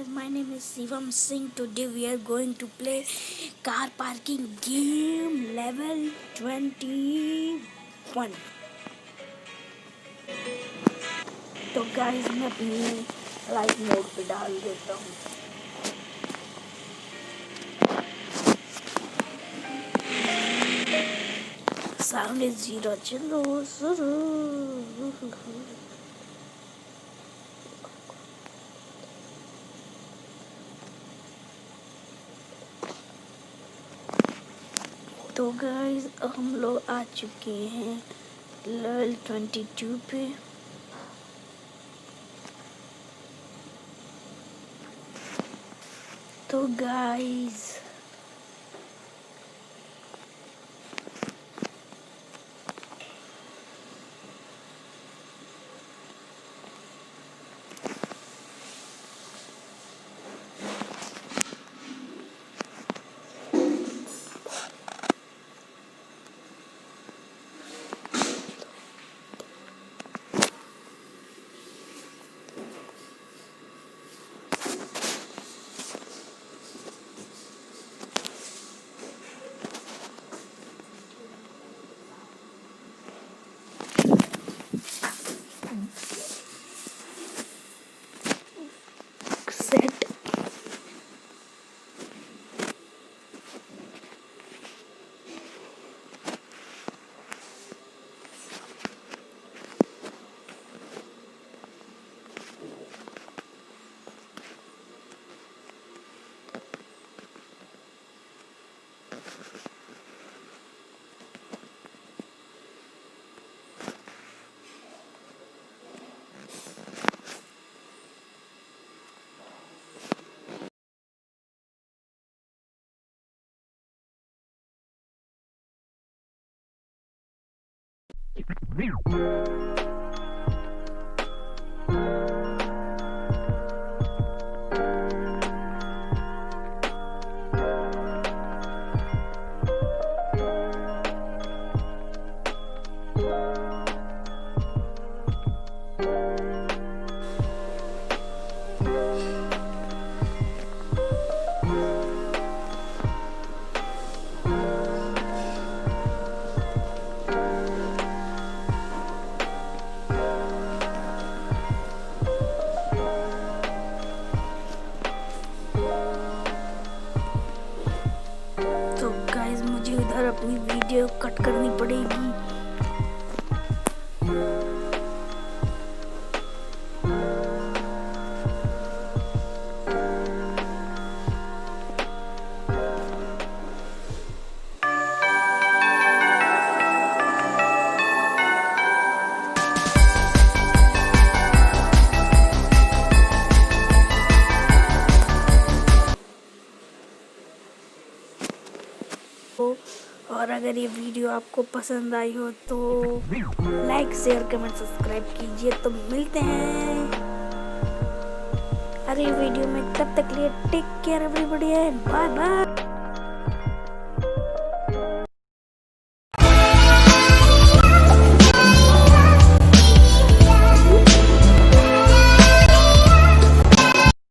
guys, my name is Shivam Singh. Today we are going to play car parking game level 21. तो guys मैं अपनी live mode पे डाल देता हूँ. Sound is 0. चलो शुरू. तो गाइस हम लोग आ चुके हैं लेवल 22 पे. तो गाइस सेट. तो गाइस मुझे उधर अपनी वीडियो कट करनी पड़ेगी. और अगर ये वीडियो आपको पसंद आई हो तो लाइक शेयर कमेंट सब्सक्राइब कीजिए. तो मिलते हैं अरे वीडियो में. तब तक लिए take care everybody and bye bye.